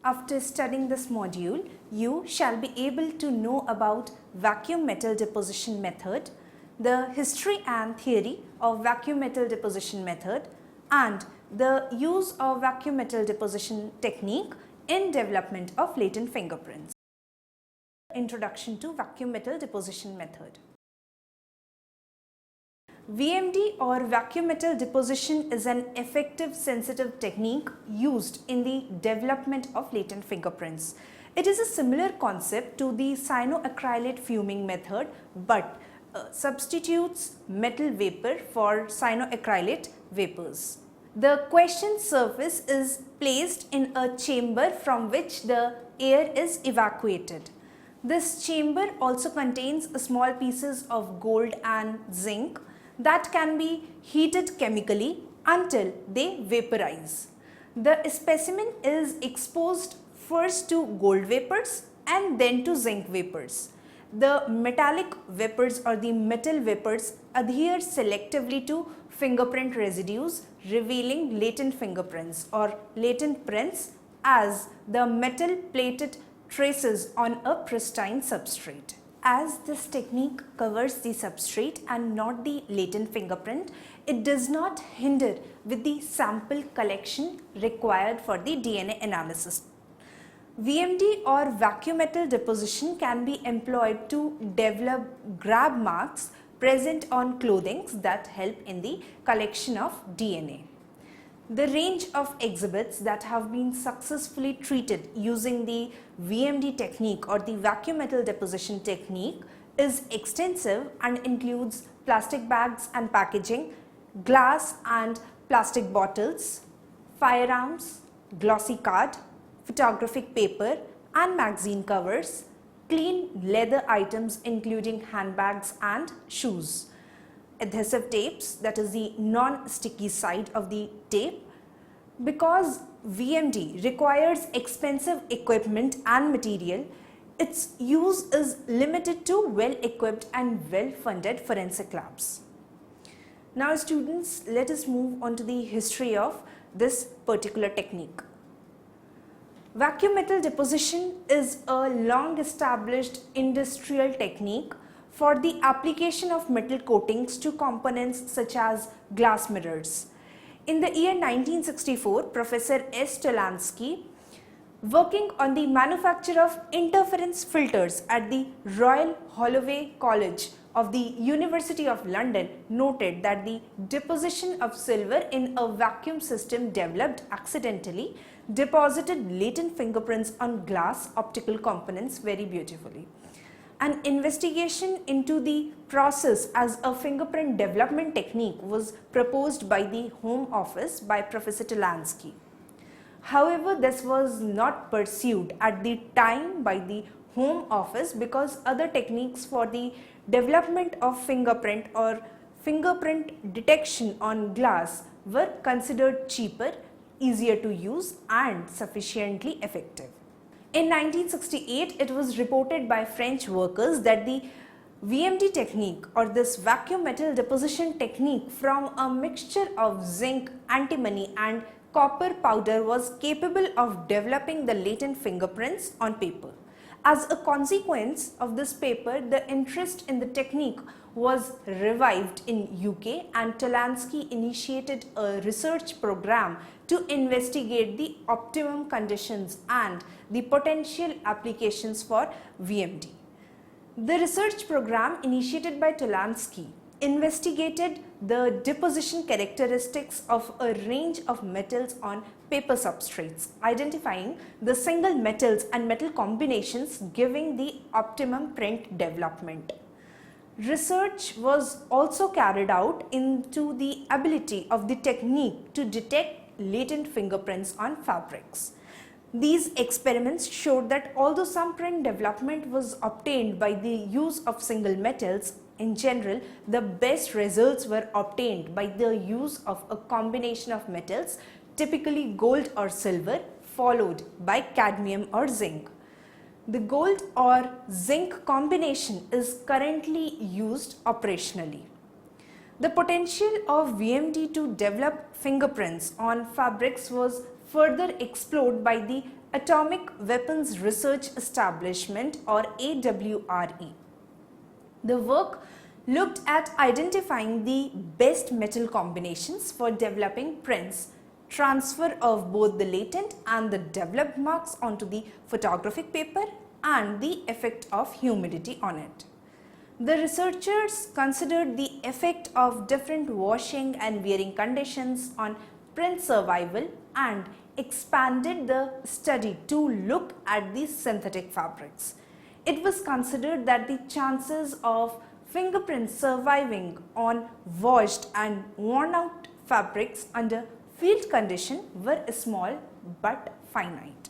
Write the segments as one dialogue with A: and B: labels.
A: After studying this module, you shall be able to know about vacuum metal deposition method, the history and theory of vacuum metal deposition method, and the use of vacuum metal deposition technique in development of latent fingerprints. Introduction to vacuum metal deposition method. VMD or vacuum metal deposition is an effective sensitive technique used in the development of latent fingerprints. It is a similar concept to the cyanoacrylate fuming method but substitutes metal vapor for cyanoacrylate vapors. The question surface is placed in a chamber from which the air is evacuated. This chamber also contains small pieces of gold and zinc that can be heated chemically until they vaporize. The specimen is exposed first to gold vapors and then to zinc vapors. The metallic vapors or the metal vapors adhere selectively to fingerprint residues, revealing latent fingerprints or latent prints as the metal plated traces on a pristine substrate. As this technique covers the substrate and not the latent fingerprint, it does not hinder with the sample collection required for the DNA analysis. VMD or vacuum metal deposition can be employed to develop grab marks present on clothing that help in the collection of DNA. The range of exhibits that have been successfully treated using the VMD technique or the vacuum metal deposition technique is extensive and includes plastic bags and packaging, glass and plastic bottles, firearms, glossy card, photographic paper and magazine covers, clean leather items including handbags and shoes, adhesive tapes, that is the non-sticky side of the tape. Because VMD requires expensive equipment and material, its use is limited to well-equipped and well-funded forensic labs. Now students, let us move on to the history of this particular technique. Vacuum metal deposition is a long-established industrial technique for the application of metal coatings to components such as glass mirrors. In the year 1964, Professor S. Tolansky, working on the manufacture of interference filters at the Royal Holloway College of the University of London, noted that the deposition of silver in a vacuum system developed accidentally deposited latent fingerprints on glass optical components very beautifully. An investigation into the process as a fingerprint development technique was proposed by the Home Office by Professor Tolansky. However, this was not pursued at the time by the Home Office because other techniques for the development of fingerprint or fingerprint detection on glass were considered cheaper, easier to use and sufficiently effective. In 1968, it was reported by French workers that the VMD technique or this vacuum metal deposition technique from a mixture of zinc, antimony and copper powder was capable of developing the latent fingerprints on paper. As a consequence of this paper, the interest in the technique was revived in UK and Tolansky initiated a research program to investigate the optimum conditions and the potential applications for VMD. The research program initiated by Tolansky investigated the deposition characteristics of a range of metals on paper substrates, identifying the single metals and metal combinations giving the optimum print development. Research was also carried out into the ability of the technique to detect latent fingerprints on fabrics. These experiments showed that although some print development was obtained by the use of single metals, in general, the best results were obtained by the use of a combination of metals, typically gold or silver, followed by cadmium or zinc. The gold or zinc combination is currently used operationally. The potential of VMD to develop fingerprints on fabrics was further explored by the Atomic Weapons Research Establishment or AWRE. The work looked at identifying the best metal combinations for developing prints, transfer of both the latent and the developed marks onto the photographic paper, and the effect of humidity on it. The researchers considered the effect of different washing and wearing conditions on print survival and expanded the study to look at the synthetic fabrics. It was considered that the chances of fingerprints surviving on washed and worn out fabrics under field condition were small but finite.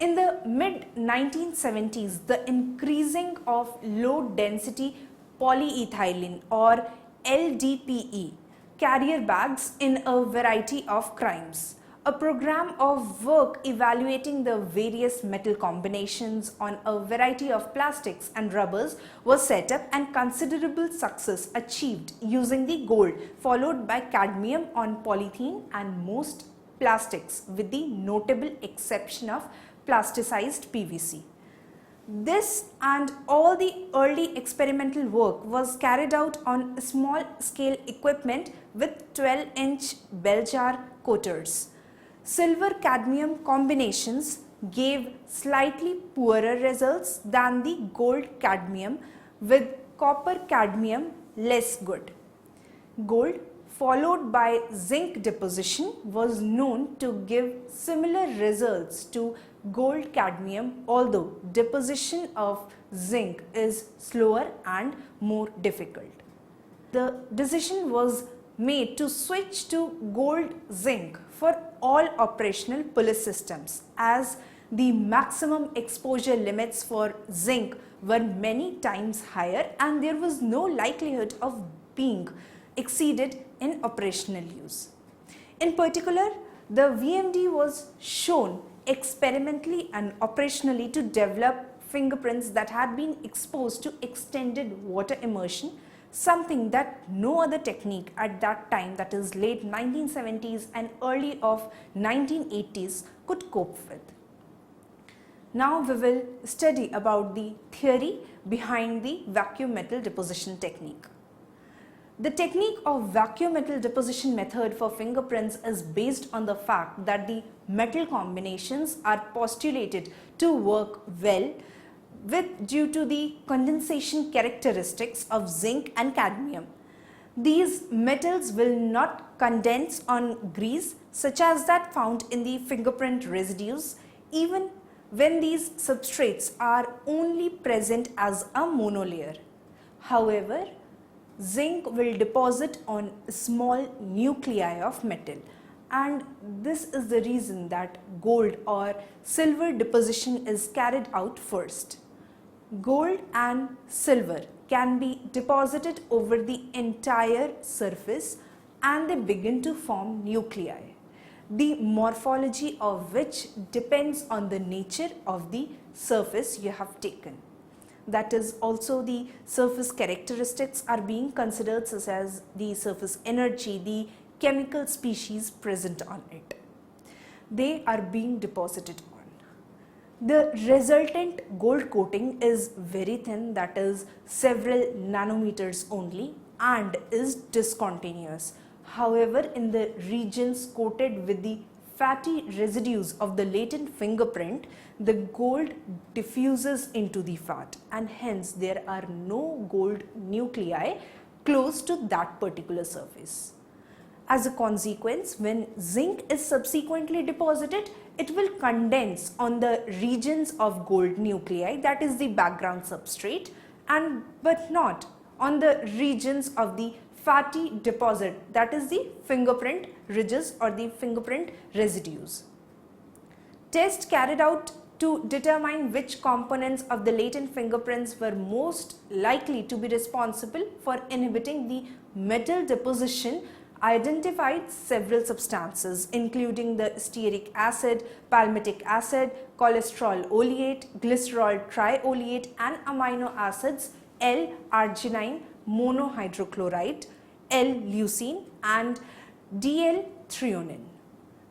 A: In the mid-1970s, the increasing of low-density polyethylene or LDPE carrier bags in a variety of crimes. A program of work evaluating the various metal combinations on a variety of plastics and rubbers was set up and considerable success achieved using the gold, followed by cadmium on polythene and most plastics, with the notable exception of plasticized PVC. This and all the early experimental work was carried out on small scale equipment with 12-inch bell jar coaters. Silver cadmium combinations gave slightly poorer results than the gold cadmium, with copper cadmium less good. Gold followed by zinc deposition was known to give similar results to gold cadmium, although deposition of zinc is slower and more difficult. The decision was made to switch to gold zinc for all operational police systems, as the maximum exposure limits for zinc were many times higher and there was no likelihood of being exceeded in operational use. In particular, the VMD was shown experimentally and operationally to develop fingerprints that had been exposed to extended water immersion, something that no other technique at that time, that is late 1970s and early of 1980s, could cope with. Now we will study about the theory behind the vacuum metal deposition technique. The technique of vacuum metal deposition method for fingerprints is based on the fact that the metal combinations are postulated to work well due to the condensation characteristics of zinc and cadmium. These metals will not condense on grease such as that found in the fingerprint residues, even when these substrates are only present as a monolayer. However, zinc will deposit on small nuclei of metal, and this is the reason that gold or silver deposition is carried out first. Gold and silver can be deposited over the entire surface and they begin to form nuclei, the morphology of which depends on the nature of the surface you have taken. That is, also the surface characteristics are being considered, such as the surface energy, the chemical species present on it. They are being deposited on. The resultant gold coating is very thin, that is several nanometers only, and is discontinuous. However, in the regions coated with the fatty residues of the latent fingerprint, the gold diffuses into the fat and hence there are no gold nuclei close to that particular surface. As a consequence, when zinc is subsequently deposited, it will condense on the regions of gold nuclei, that is the background substrate, but not on the regions of the fatty deposit, that is the fingerprint ridges or the fingerprint residues. Tests carried out to determine which components of the latent fingerprints were most likely to be responsible for inhibiting the metal deposition identified several substances, including the stearic acid, palmitic acid, cholesterol oleate, glycerol trioleate, and amino acids L-arginine monohydrochloride, L-leucine, and DL-threonine.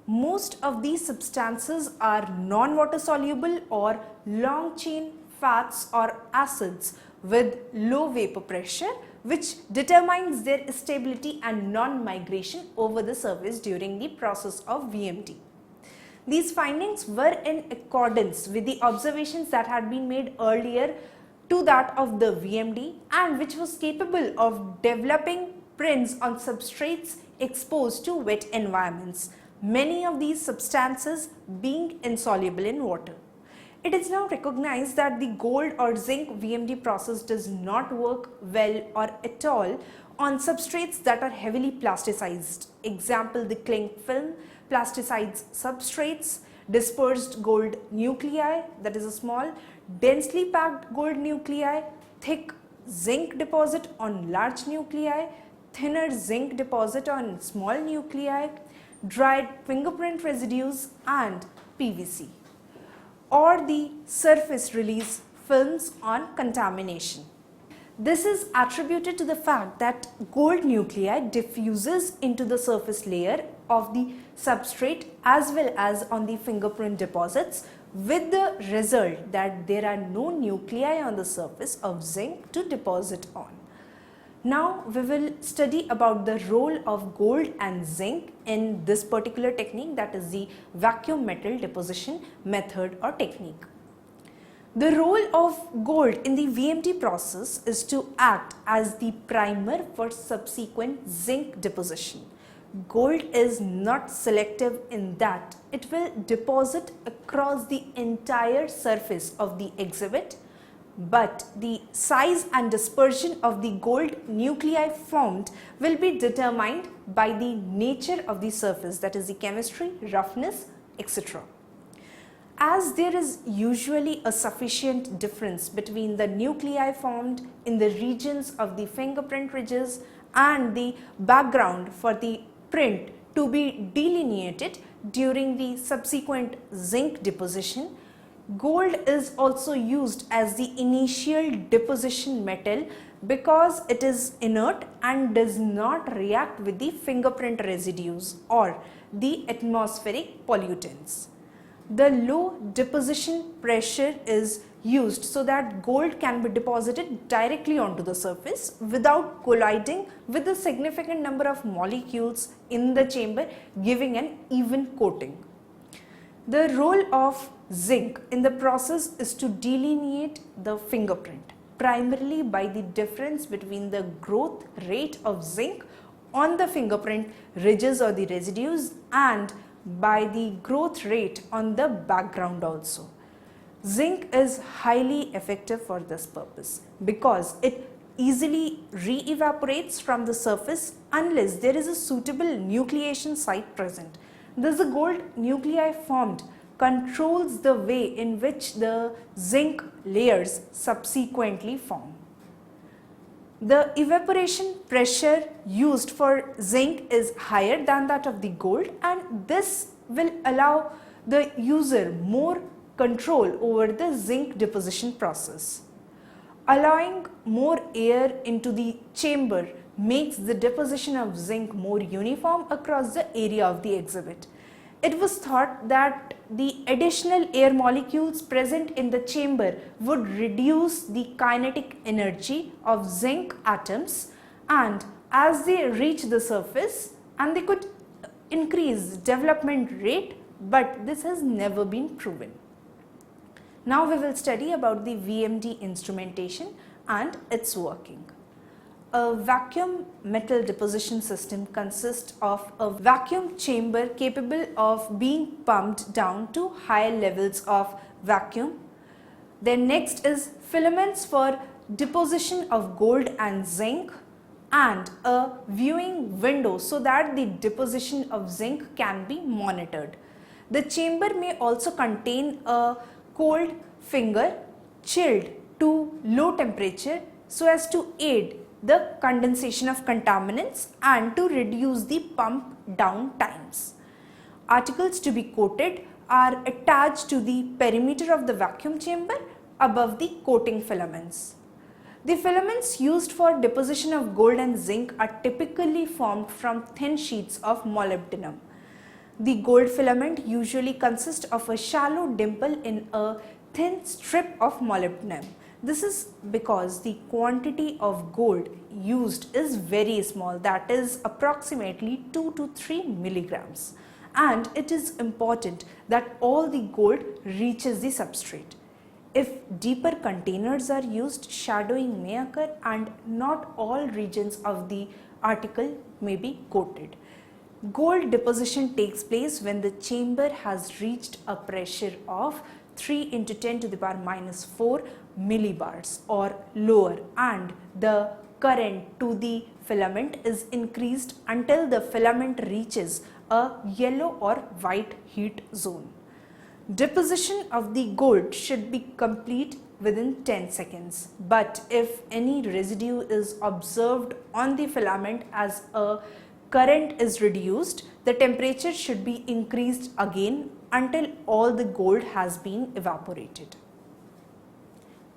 A: Most of these substances are non-water soluble or long chain fats or acids with low vapor pressure, which determines their stability and non-migration over the surface during the process of VMD. These findings were in accordance with the observations that had been made earlier to that of the VMD, and which was capable of developing prints on substrates exposed to wet environments, many of these substances being insoluble in water. It is now recognized that the gold or zinc VMD process does not work well or at all on substrates that are heavily plasticized. Example, the cling film, plasticized substrates, dispersed gold nuclei, that is a small, densely packed gold nuclei, thick zinc deposit on large nuclei, thinner zinc deposit on small nuclei, dried fingerprint residues and PVC, or the surface release films on contamination. This is attributed to the fact that gold nuclei diffuses into the surface layer of the substrate as well as on the fingerprint deposits, with the result that there are no nuclei on the surface of zinc to deposit on. Now we will study about the role of gold and zinc in this particular technique, that is the vacuum metal deposition method or technique. The role of gold in the VMD process is to act as the primer for subsequent zinc deposition. Gold is not selective in that it will deposit across the entire surface of the exhibit, but the size and dispersion of the gold nuclei formed will be determined by the nature of the surface, that is the chemistry, roughness, etc. As there is usually a sufficient difference between the nuclei formed in the regions of the fingerprint ridges and the background for the print to be delineated during the subsequent zinc deposition, gold is also used as the initial deposition metal because it is inert and does not react with the fingerprint residues or the atmospheric pollutants. The low deposition pressure is used so that gold can be deposited directly onto the surface without colliding with a significant number of molecules in the chamber, giving an even coating. The role of zinc in the process is to delineate the fingerprint, primarily by the difference between the growth rate of zinc on the fingerprint ridges or the residues and by the growth rate on the background also. Zinc is highly effective for this purpose because it easily re-evaporates from the surface unless there is a suitable nucleation site present. Thus, the gold nuclei formed controls the way in which the zinc layers subsequently form. The evaporation pressure used for zinc is higher than that of the gold, and this will allow the user more control over the zinc deposition process. Allowing more air into the chamber makes the deposition of zinc more uniform across the area of the exhibit. It was thought that the additional air molecules present in the chamber would reduce the kinetic energy of zinc atoms, and as they reach the surface, and they could increase development rate, but this has never been proven. Now we will study about the Vmd instrumentation and its working. A vacuum metal deposition system consists of a vacuum chamber capable of being pumped down to higher levels of vacuum. Then next is filaments for deposition of gold and zinc, and a viewing window so that the deposition of zinc can be monitored. The chamber may also contain a cold finger chilled to low temperature so as to aid the condensation of contaminants and to reduce the pump down times. Articles to be coated are attached to the perimeter of the vacuum chamber above the coating filaments. The filaments used for deposition of gold and zinc are typically formed from thin sheets of molybdenum. The gold filament usually consists of a shallow dimple in a thin strip of molybdenum. This is because the quantity of gold used is very small, that is approximately 2 to 3 milligrams, and it is important that all the gold reaches the substrate. If deeper containers are used, shadowing may occur and not all regions of the article may be coated. Gold deposition takes place when the chamber has reached a pressure of 3 into 10 to the power minus 4 millibars or lower, and the current to the filament is increased until the filament reaches a yellow or white heat zone. Deposition of the gold should be complete within 10 seconds, but if any residue is observed on the filament as a current is reduced, the temperature should be increased again until all the gold has been evaporated.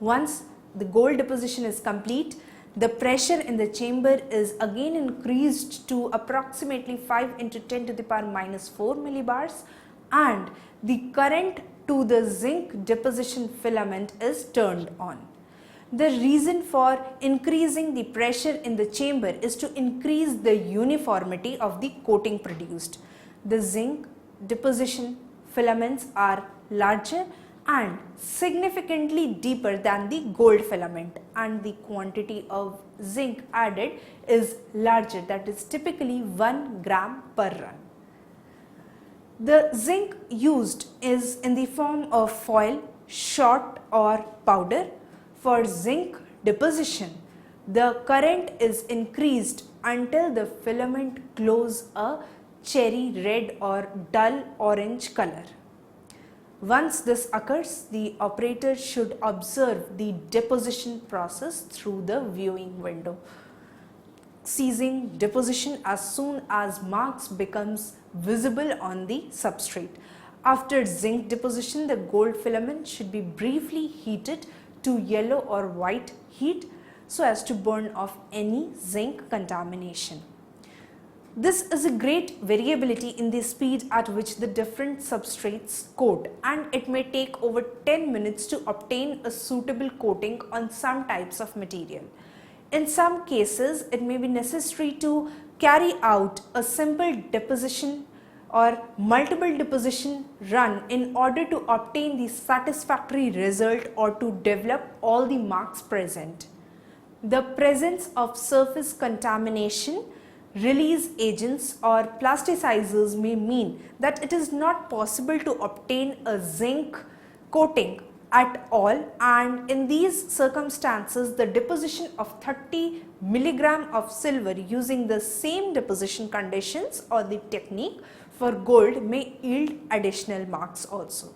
A: Once the gold deposition is complete, the pressure in the chamber is again increased to approximately 5 into 10 to the power minus 4 millibars, and the current to the zinc deposition filament is turned on. The reason for increasing the pressure in the chamber is to increase the uniformity of the coating produced. The zinc deposition filaments are larger and significantly deeper than the gold filament, and the quantity of zinc added is larger, that is typically 1 gram per run. The zinc used is in the form of foil, shot or powder. For zinc deposition, the current is increased until the filament glows a cherry red or dull orange color. Once this occurs, the operator should observe the deposition process through the viewing window, ceasing deposition as soon as marks becomes visible on the substrate. After zinc deposition, the gold filament should be briefly heated to yellow or white heat so as to burn off any zinc contamination. This is a great variability in the speed at which the different substrates coat, and it may take over 10 minutes to obtain a suitable coating on some types of material. In some cases, it may be necessary to carry out a simple deposition or multiple deposition run in order to obtain the satisfactory result or to develop all the marks present. The presence of surface contamination, release agents or plasticizers may mean that it is not possible to obtain a zinc coating at all, and in these circumstances the deposition of 30 milligram of silver using the same deposition conditions or the technique for gold may yield additional marks also.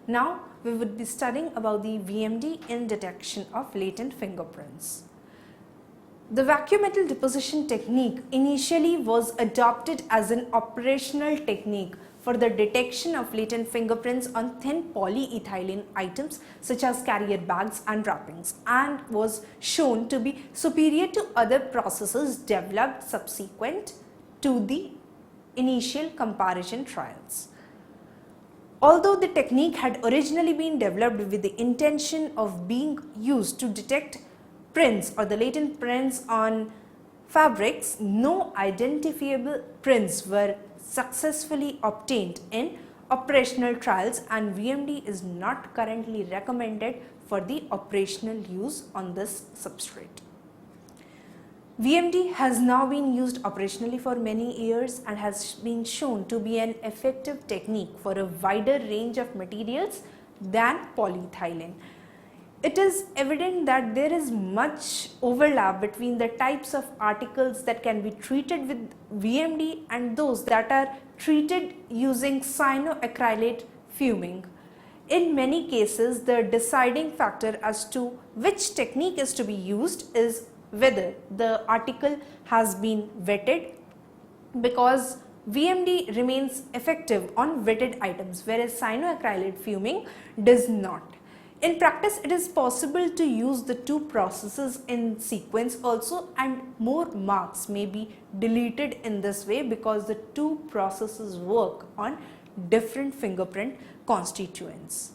A: Now we would be studying about the VMD in detection of latent fingerprints. The vacuum metal deposition technique initially was adopted as an operational technique for the detection of latent fingerprints on thin polyethylene items such as carrier bags and wrappings, and was shown to be superior to other processes developed subsequent to the initial comparison trials. Although the technique had originally been developed with the intention of being used to detect prints or the latent prints on fabrics, no identifiable prints were successfully obtained in operational trials, and VMD is not currently recommended for the operational use on this substrate. VMD has now been used operationally for many years and has been shown to be an effective technique for a wider range of materials than polyethylene. It is evident that there is much overlap between the types of articles that can be treated with VMD and those that are treated using cyanoacrylate fuming. In many cases, the deciding factor as to which technique is to be used is whether the article has been wetted, because VMD remains effective on wetted items, whereas cyanoacrylate fuming does not. In practice, it is possible to use the two processes in sequence also, and more marks may be deleted in this way because the two processes work on different fingerprint constituents.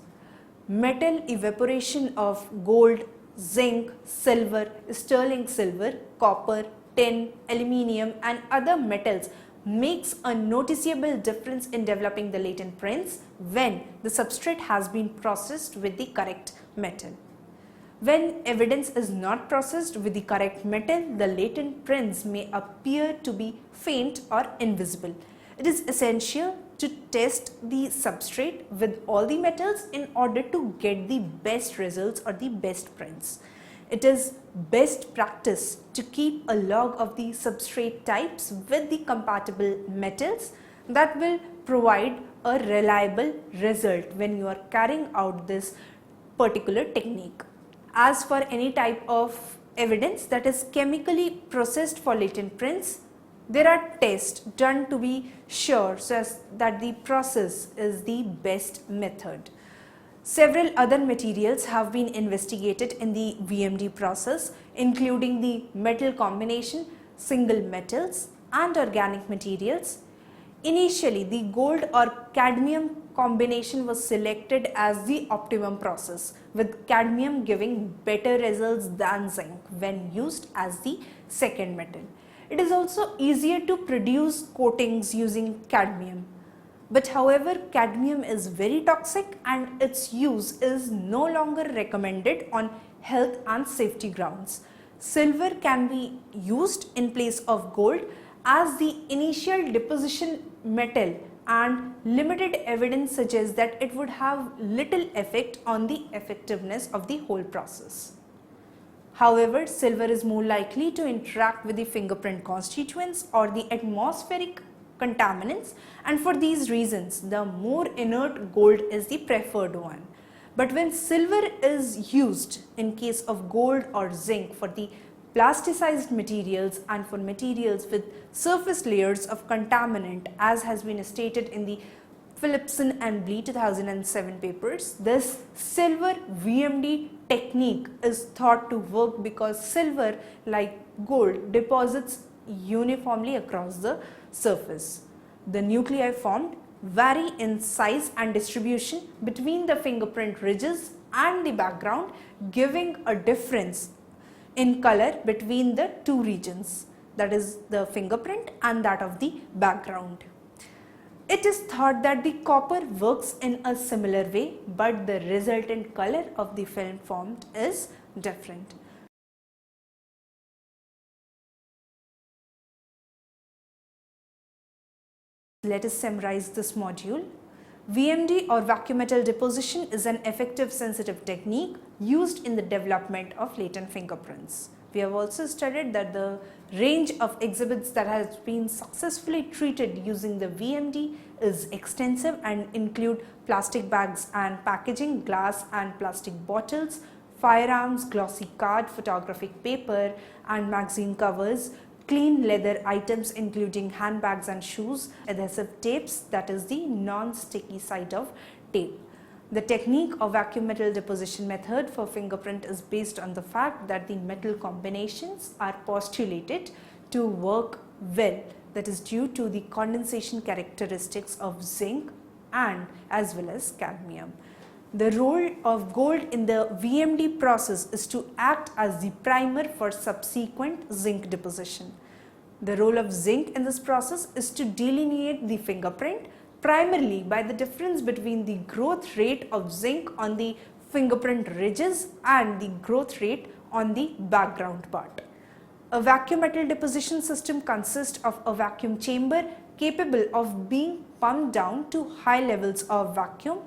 A: Metal evaporation of gold, zinc, silver, sterling silver, copper, tin, aluminium and other metals makes a noticeable difference in developing the latent prints when the substrate has been processed with the correct metal. When evidence is not processed with the correct metal, the latent prints may appear to be faint or invisible. It is essential to test the substrate with all the metals in order to get the best results or the best prints. It is best practice to keep a log of the substrate types with the compatible metals that will provide a reliable result when you are carrying out this particular technique. As for any type of evidence that is chemically processed for latent prints, there are tests done to be sure so that the process is the best method. Several other materials have been investigated in the VMD process, including the metal combination, single metals and organic materials. Initially, the gold or cadmium combination was selected as the optimum process, with cadmium giving better results than zinc when used as the second metal. It is also easier to produce coatings using cadmium. But however, cadmium is very toxic and its use is no longer recommended on health and safety grounds. Silver can be used in place of gold as the initial deposition metal, and limited evidence suggests that it would have little effect on the effectiveness of the whole process. However, silver is more likely to interact with the fingerprint constituents or the atmospheric contaminants, and for these reasons the more inert gold is the preferred one. But when silver is used in case of gold or zinc for the plasticized materials and for materials with surface layers of contaminant, as has been stated in the Philipson and Blee 2007 papers, this silver VMD technique is thought to work because silver, like gold, deposits uniformly across the surface. The nuclei formed vary in size and distribution between the fingerprint ridges and the background, giving a difference in color between the two regions, that is the fingerprint and that of the background. It is thought that the copper works in a similar way, but the resultant color of the film formed is different. Let us summarize this module. VMD or vacuum metal deposition is an effective sensitive technique used in the development of latent fingerprints. We have also studied that the range of exhibits that has been successfully treated using the VMD is extensive and include plastic bags and packaging, glass and plastic bottles, firearms, glossy card, photographic paper and magazine covers, clean leather items including handbags and shoes, adhesive tapes, that is the non-sticky side of tape. The technique of vacuum metal deposition method for fingerprint is based on the fact that the metal combinations are postulated to work well, that is due to the condensation characteristics of zinc and as well as cadmium. The role of gold in the VMD process is to act as the primer for subsequent zinc deposition. The role of zinc in this process is to delineate the fingerprint primarily by the difference between the growth rate of zinc on the fingerprint ridges and the growth rate on the background part. A vacuum metal deposition system consists of a vacuum chamber capable of being pumped down to high levels of vacuum,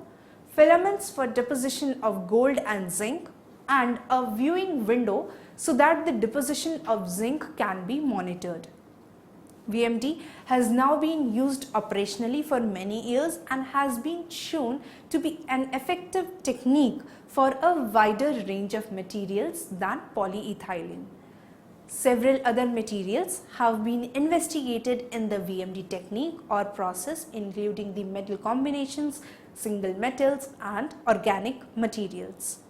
A: filaments for deposition of gold and zinc, and a viewing window so that the deposition of zinc can be monitored. VMD has now been used operationally for many years and has been shown to be an effective technique for a wider range of materials than polyethylene. Several other materials have been investigated in the VMD technique or process, including the metal combinations, single metals and organic materials.